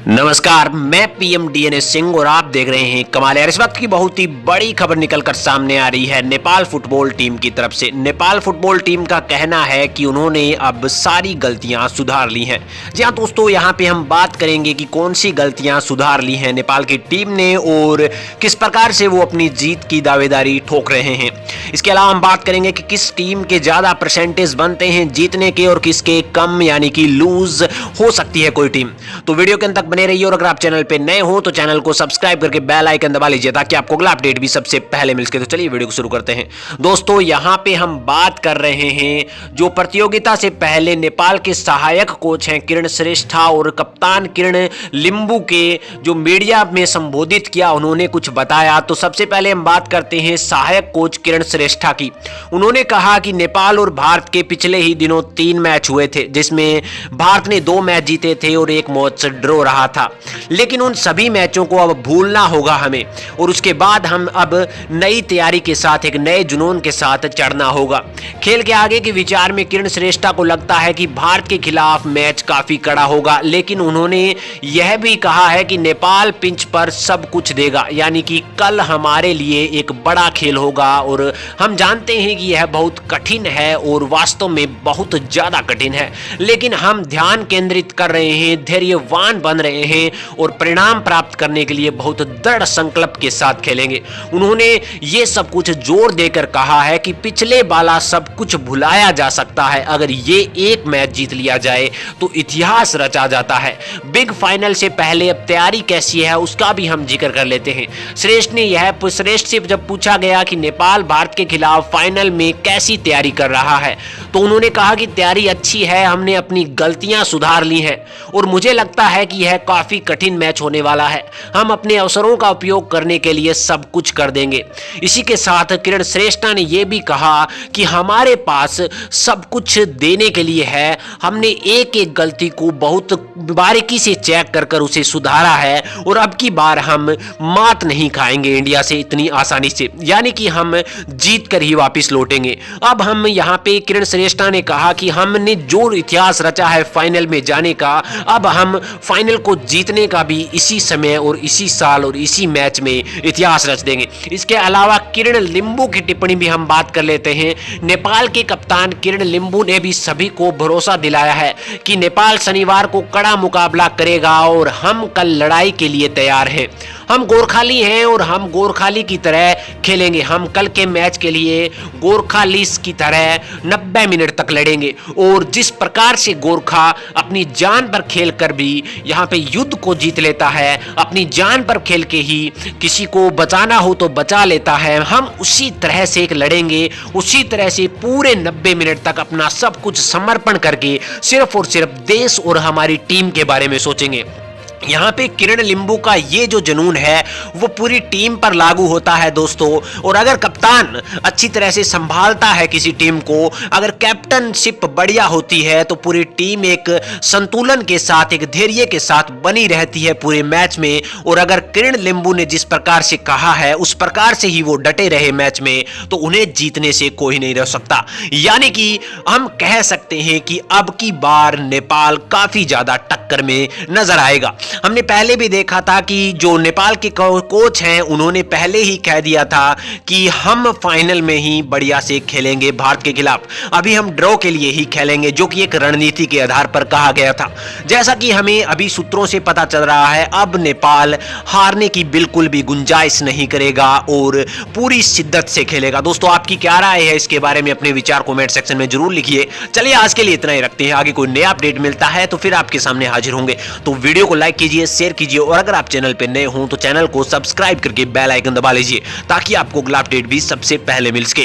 नमस्कार, मैं PM DNS Singh और आप देख रहे हैं कमाल। यार, इस वक्त की बहुत ही बड़ी खबर निकलकर सामने आ रही है नेपाल फुटबॉल टीम की तरफ से। नेपाल फुटबॉल टीम का कहना है कि उन्होंने अब सारी गलतियां सुधार ली हैं। जी हाँ दोस्तों, यहां पे हम बात करेंगे कि कौन सी गलतियां सुधार ली हैं नेपाल की टीम ने और किस प्रकार से वो अपनी जीत की दावेदारी ठोक रहे हैं। इसके अलावा हम बात करेंगे कि किस टीम के ज़्यादा परसेंटेज बनते हैं जीतने के और किसके कम, यानी कि लूज हो सकती है कोई टीम। तो वीडियो के अंत तक बने रहिए और अगर आप चैनल पे नए हो तो चैनल को सब्सक्राइब करके बेल आइकन दबा लीजिए ताकि आपको अगला अपडेट भी सबसे पहले मिल सके। तो चलिए वीडियो को शुरू करते हैं। दोस्तों, यहां पे हम बात कर रहे हैं जो प्रतियोगिता से पहले नेपाल के सहायक कोच हैं किरण श्रेष्ठा और कप्तान किरण लिंबू के जो मीडिया में संबोधित किया, उन्होंने कुछ बताया। तो सबसे पहले हम बात करते हैं सहायक कोच किरण श्रेष्ठा की। उन्होंने कहा कि नेपाल और भारत के पिछले ही दिनों 3 मैच हुए थे जिसमें भारत ने 2 मैच जीते थे और 1 मैच ड्रॉ रहा था, लेकिन उन सभी मैचों को अब भूलना होगा हमें और उसके बाद हम अब नई तैयारी के साथ, एक नए जुनून के साथ चढ़ना होगा। खेल के आगे के विचार में किरण श्रेष्ठा को लगता है कि भारत के खिलाफ मैच काफी कड़ा होगा, लेकिन उन्होंने यह भी कहा है कि नेपाल पिंच पर सब कुछ देगा, यानी कि कल हमारे लिए एक बड़ा खेल होगा और हम जानते हैं कि यह बहुत कठिन है और वास्तव में बहुत ज्यादा कठिन है, लेकिन हम ध्यान केंद्रित कर रहे हैं, धैर्यवान बन रहे हैं और परिणाम प्राप्त करने के लिए बहुत दृढ़ संकल्प के साथ खेलेंगे। उन्होंने ये सब कुछ जोर देकर कहा है कि पिछले वाला सब कुछ भुलाया जा सकता है, अगर ये एक मैच जीत लिया जाए तो इतिहास रचा जाता है। बिग फाइनल से पहले अब तैयारी कैसी है उसका भी हम जिक्र कर लेते हैं। श्रेष्ठ से जब पूछा गया कि नेपाल भारत के खिलाफ फाइनल में कैसी तैयारी कर रहा है तो उन्होंने कहा कि तैयारी अच्छी है, हमने अपनी गलतियां सुधार ली हैं और मुझे लगता है कि यह काफी कठिन मैच होने वाला है। हम अपने अवसरों का उपयोग करने के लिए सब कुछ कर देंगे। इसी के साथ किरण श्रेष्ठा ने यह भी कहा कि हमारे पास सब कुछ देने के लिए है, हमने एक एक गलती को बहुत बारीकी से चेक कर उसे सुधारा है और अब की बार हम मात नहीं खाएंगे इंडिया से इतनी आसानी से, यानी कि हम जीत कर ही वापस लौटेंगे। अब हम यहाँ पे किरण श्रेष्ठा ने कहा कि हमने जो इतिहास रचा है फाइनल में जाने का, अब हम फाइनल को जीतने का भी इसी समय और इसी साल और इसी मैच में इतिहास रच देंगे। इसके अलावा किरण लिंबू की टिप्पणी भी हम बात कर लेते हैं। नेपाल के कप्तान किरण लिंबू ने भी सभी को भरोसा दिलाया है कि नेपाल शनिवार को कड़ा मुकाबला करेगा और हम कल लड़ाई के लिए तैयार हैं। हम गोरखाली हैं और हम गोरखाली की तरह खेलेंगे। हम कल के मैच के लिए गोरखालीस की तरह 90 मिनट तक लड़ेंगे और जिस प्रकार से गोरखा अपनी जान पर खेलकर भी यहाँ पे युद्ध को जीत लेता है, अपनी जान पर खेल के ही किसी को बचाना हो तो बचा लेता है, हम उसी तरह से लड़ेंगे, उसी तरह से पूरे 90 मिनट तक अपना सब कुछ समर्पण करके सिर्फ और सिर्फ देश और हमारी टीम के बारे में सोचेंगे। यहाँ पे किरण लिंबू का ये जो जुनून है वो पूरी टीम पर लागू होता है दोस्तों, और अगर कप्तान अच्छी तरह से संभालता है किसी टीम को, अगर कैप्टनशिप बढ़िया होती है तो पूरी टीम एक संतुलन के साथ, एक धैर्य के साथ बनी रहती है पूरे मैच में। और अगर किरण लिंबू ने जिस प्रकार से कहा है उस प्रकार से ही वो डटे रहे मैच में तो उन्हें जीतने से कोई नहीं रह सकता। यानी कि हम कह सकते हैं कि अब की बार नेपाल काफी ज्यादा टक्कर में नजर आएगा। हमने पहले भी देखा था कि जो नेपाल के कोच हैं उन्होंने पहले ही कह दिया था कि हम फाइनल में ही बढ़िया से खेलेंगे भारत के खिलाफ, अभी हम ड्रॉ के लिए ही खेलेंगे, जो कि एक रणनीति के आधार पर कहा गया था। जैसा कि हमें अभी सूत्रों से पता चल रहा है, अब नेपाल हारने की बिल्कुल भी गुंजाइश नहीं करेगा और पूरी शिद्दत से खेलेगा। दोस्तों, आपकी क्या राय है इसके बारे में अपने विचार कमेंट सेक्शन में जरूर लिखिए। चलिए आज के लिए इतना ही रखते हैं, आगे कोई नया अपडेट मिलता है तो फिर आपके सामने हाजिर होंगे। तो वीडियो को लाइक कीजिए, शेयर कीजिए और अगर आप चैनल पे नए हो तो चैनल को सब्सक्राइब करके बेल आइकन दबा लीजिए ताकि आपको अगला अपडेट भी सबसे पहले मिल सके।